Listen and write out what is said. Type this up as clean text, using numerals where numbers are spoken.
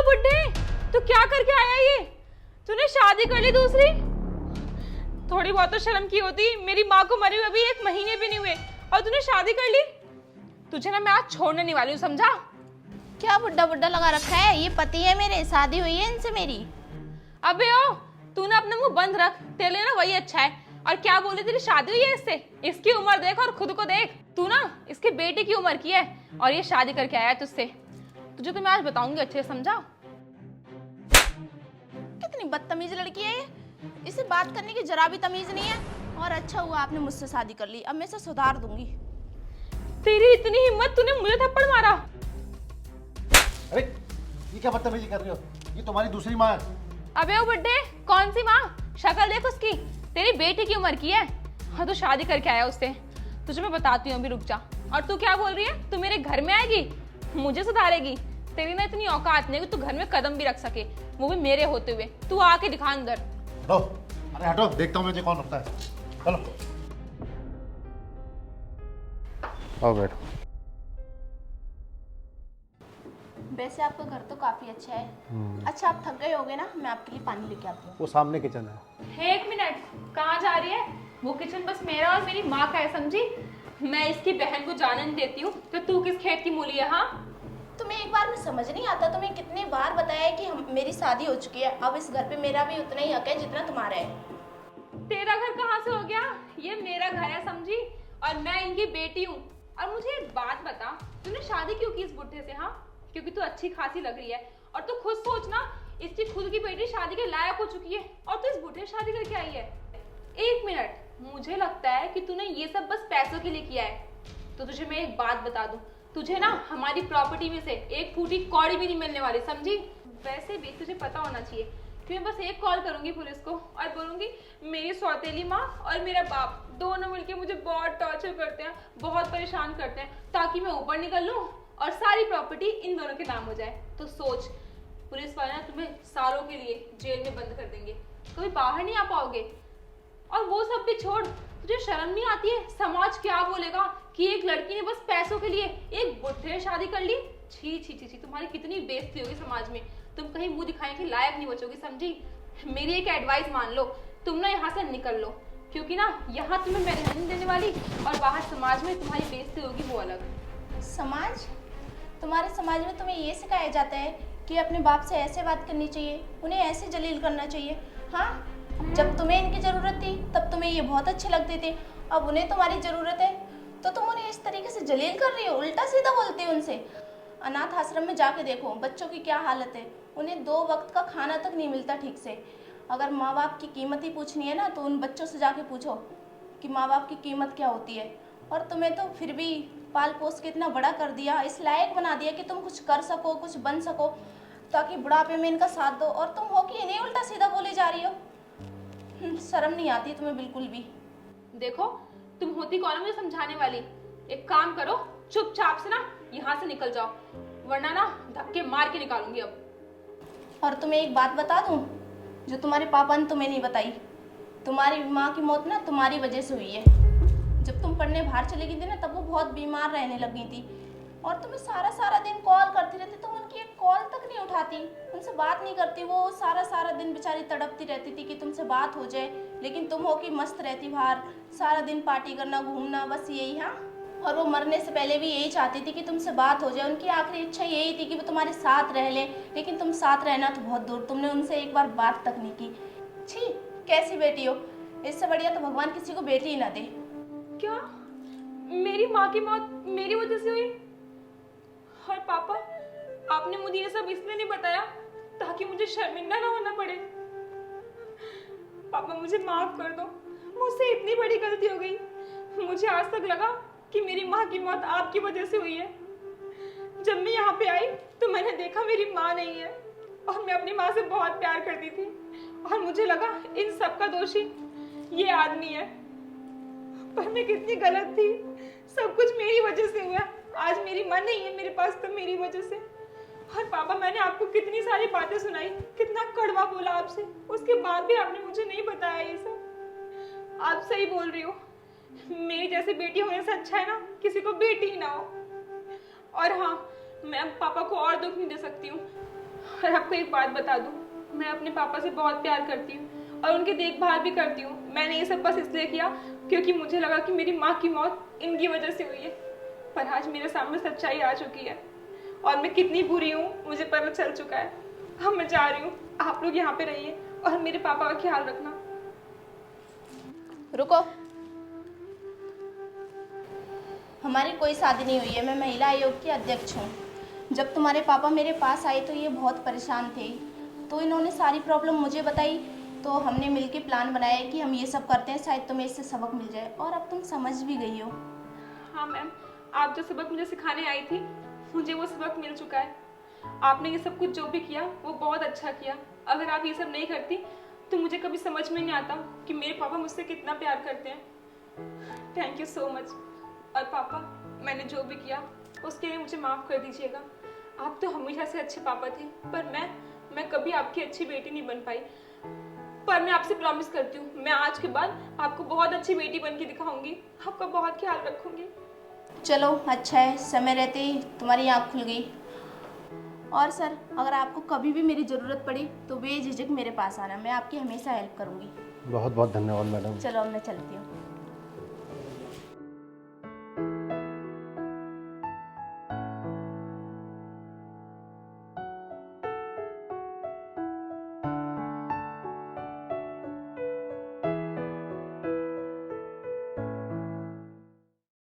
बुड्ढे, तू क्या करके आया ये? तूने शादी कर ली दूसरी? थोड़ी बहुत तो शर्म की होती। मेरी माँ को मरे हुए अभी 1 महीने भी नहीं हुए और तूने शादी कर ली। तुझे ना मैं आज छोड़ने नहीं वाली हूँ, समझा? क्या बुड्ढा बुड्ढा लगा रखा है? ये पति है मेरे, शादी हुई है इनसे मेरी। अबे ओ, तू ना अपना मुंह बंद रख, तेरे लिए ना वही अच्छा है। और क्या बोले, तेरी शादी हुई है इससे? इसकी उम्र देख और खुद को देख। तू ना इसके बेटे की उम्र की है और ये शादी करके आया है तुझसे। तुझे तो मैं आज बताऊंगी अच्छे से, समझा? कितनी बदतमीज लड़की है ये, इसे बात करने की जरा भी तमीज नहीं है। और अच्छा हुआ आपने मुझसे शादी कर ली, अब मैं इसे सुधार दूंगी। तेरी इतनी हिम्मत, तूने मुझे थप्पड़ मारा? अरे ये क्या बदतमीजी कर रही हो? ये तुम्हारी दूसरी माँ है। अबे ओ बुड्ढे, कौन सी माँ? शक्ल देख उसकी, तेरी बेटी की उम्र की है। हाँ, तो शादी करके आया उससे। तुझे मैं बताती हूँ, अभी रुक जा। और तू क्या बोल रही है? तू मेरे घर में आएगी, मुझे सुधारेगी? तेरी ना इतनी औकात नहीं कि तू घर में कदम भी रख सके, वो भी मेरे होते हुए। तू आके दिखा अंदर। हटो, अरे हटो, देखता हूँ मुझे कौन होता है। चलो आओ बैठो। वैसे आपका घर तो काफी अच्छा है। अच्छा, आप थक गए होगे ना, मैं आपके लिए पानी लेके आती हूँ। वो सामने किचन है। 1 मिनट, कहाँ जा रही है? वो किचन बस मेरा और मेरी माँ का है, समझी? मैं इसकी बहन को जाने नहीं देती हूँ। तो तू किस खेत की मूली है? हाँ, तुम्हें एक बार में समझ नहीं आता? तुम्हें कितनी बार बताया है कि मेरी शादी हो चुकी है, अब इस घर पे मेरा भी उतना ही हक है जितना तुम्हारा है। तेरा घर कहाँ से हो गया? ये मेरा घर है, समझी? और मैं इनकी बेटी हूँ। और मुझे एक बात बता, तूने शादी क्यों की इस बुढ़े से? हाँ, क्योंकि तू अच्छी खासी लग रही है। और तू खुद सोच ना, इसकी खुद की बेटी शादी के लायक हो चुकी है और तू इस बुढ़े से शादी करके आई है। 1 मिनट, मुझे लगता है कि तूने ये सब बस पैसों के लिए किया है। तो तुझे मैं एक बात बता दूं, तुझे ना हमारी प्रॉपर्टी में से एक फूटी कौड़ी भी नहीं मिलने वाली, समझी? वैसे भी तुझे पता होना चाहिए कि मैं बस एक कॉल करूंगी पुलिस को और बोलूंगी मेरी सौतेली माँ और मेरा बाप दोनों मिलके मुझे बहुत टॉर्चर करते हैं, बहुत परेशान करते हैं, ताकि मैं ऊपर निकल लूं और सारी प्रॉपर्टी इन दोनों के नाम हो जाए। तो सोच, पुलिस वाले ना तुम्हें सालों के लिए जेल में बंद कर देंगे, कभी बाहर नहीं आ पाओगे। और वो सब भी छोड़, तुझे शर्म नहीं आती है? समाज क्या बोलेगा कि एक लड़की ने बस पैसों के लिए एक बुढ़े से शादी कर ली? छी छी छी छी, तुम्हारी कितनी बेइज्जती होगी समाज में। तुम कहीं मुंह दिखाने के लायक नहीं बचोगी, समझी? मेरी एक एडवाइस मान लो, तुम ना यहाँ से निकल लो, क्योंकि ना यहाँ तुम्हें मैं रहने नहीं देने वाली और बाहर समाज में तुम्हारी बेइज्जती होगी वो अलग। समाज? तुम्हारे समाज में तुम्हें ये सिखाया जाता है कि अपने बाप से ऐसे बात करनी चाहिए, उन्हें ऐसे जलील करना चाहिए? हाँ, जब तुम्हें इनकी ज़रूरत थी तब तुम्हें ये बहुत अच्छे लगते थे, अब उन्हें तुम्हारी ज़रूरत है तो तुम उन्हें इस तरीके से जलील कर रही हो, उल्टा सीधा बोलती हो उनसे। अनाथ आश्रम में जाके देखो बच्चों की क्या हालत है, उन्हें 2 वक्त का खाना तक नहीं मिलता ठीक से। अगर माँ बाप की कीमत ही पूछनी है ना, तो उन बच्चों से जाके पूछो कि माँ बाप की कीमत क्या होती है। और तुम्हें तो फिर भी पाल पोस के इतना बड़ा कर दिया, इस लायक बना दिया कि तुम कुछ कर सको, कुछ बन सको, ताकि बुढ़ापे में इनका साथ दो, और तुम हो कि इन्हें उल्टा सीधा बोले जा रही हो। शर्म नहीं आती तुम्हें बिल्कुल भी? देखो, तुम होती कौन है मुझे समझाने वाली? एक काम करो, चुपचाप से ना यहाँ से निकल जाओ, वरना ना धक्के मार के निकालूंगी अब। और तुम्हें एक बात बता दूं, जो तुम्हारे पापा ने तुम्हें नहीं बताई, तुम्हारी माँ की मौत ना तुम्हारी वजह से हुई है। जब तुम पढ़ने बाहर चली गई थी ना, तब वो बहुत बीमार रहने लगी थी और तुम्हें सारा सारा दिन कॉल करती रहती, तुम उनकी एक कॉल तक नहीं उठाती, उनसे बात नहीं करती। वो सारा सारा दिन बेचारी तड़पती रहती थी कि तुमसे बात हो जाए, लेकिन तुम हो कि मस्त रहती बाहर, सारा दिन पार्टी करना, घूमना, बस यही। हाँ, और वो मरने से पहले भी यही चाहती थी कि तुमसे बात हो जाए, उनकी आखिरी इच्छा यही थी कि वो तुम्हारे साथ रह ले, लेकिन तुम साथ रहना तो बहुत दूर, तुमने उनसे एक बार बात तक नहीं की। छी, कैसी बेटी हो! इससे बढ़िया तो भगवान किसी को बेटी ही ना दे। क्या मेरी माँ की मौत मेरी वजह से हुई? और पापा, आपने मुझे ये सब इसलिए नहीं बताया ताकि मुझे शर्मिंदा ना होना पड़े। पापा मुझे माफ कर दो, मुझसे इतनी बड़ी गलती हो गई। मुझे आज तक लगा कि मेरी माँ की मौत आपकी वजह से हुई है। जब मैं यहाँ पे आई तो मैंने देखा मेरी माँ नहीं है और मैं अपनी माँ से बहुत प्यार करती थी और मुझे लगा इन सब का दोषी ये आदमी है। पर मैं कितनी गलत थी, सब कुछ मेरी वजह से हुआ। आज मेरी माँ नहीं है मेरे पास तो मेरी वजह से। और पापा, मैंने आपको कितनी सारी बातें सुनाई, कितना कड़वा बोला आपसे, उसके बाद भी आपने मुझे नहीं बताया ये सब। आप सही बोल रही हो, मेरी जैसी बेटी होने से अच्छा है ना किसी को बेटी ही ना हो। और हाँ, मैं अब पापा को और दुख नहीं दे सकती हूँ। और आपको एक बात बता दूं, मैं अपने पापा से बहुत प्यार करती हूँ और उनकी देखभाल भी करती हूँ। मैंने ये सब बस इसलिए किया क्योंकि मुझे लगा कि मेरी माँ की मौत इनकी वजह से हुई है। पर आज मेरे सामने सच्चाई आ चुकी है और मैं कितनी बुरी हूँ मुझे पता चल चुका है। अब मैं जा रही हूँ, आप लोग यहाँ पे रहिए और मेरे पापा का ख्याल रखना। रुको, हमारी कोई शादी नहीं हुई है। मैं महिला आयोग की अध्यक्ष हूँ। जब तुम्हारे पापा मेरे पास आए तो ये बहुत परेशान थे, तो इन्होंने सारी प्रॉब्लम मुझे बताई। तो हमने मिलके प्लान बनाया कि हम ये सब करते हैं, शायद तुम्हें इससे सबक मिल जाए। और अब तुम समझ भी गई हो। हाँ मैम, आप जो सबक मुझे सिखाने आई थी मुझे वो सबक मिल चुका है। आपने ये सब कुछ जो भी किया वो बहुत अच्छा किया। अगर आप ये सब नहीं करती तो मुझे कभी समझ में नहीं आता कि मेरे पापा मुझसे कितना प्यार करते हैं। Thank you so much. और पापा, मैंने जो भी किया उसके लिए मुझे माफ़ कर दीजिएगा। आप तो हमेशा से अच्छे पापा थे, पर मैं कभी आपकी अच्छी बेटी नहीं बन पाई। पर मैं आपसे प्रॉमिस करती हूँ, मैं आज के बाद आपको बहुत अच्छी बेटी बन के दिखाऊंगी, आपका बहुत ख्याल रखूंगी। चलो अच्छा है, समय रहते ही तुम्हारी आँख खुल गई। और सर, अगर आपको कभी भी मेरी ज़रूरत पड़ी तो बेझिझक मेरे पास आना, मैं आपकी हमेशा हेल्प करूँगी। बहुत बहुत धन्यवाद मैडम। चलो अब मैं चलती हूँ।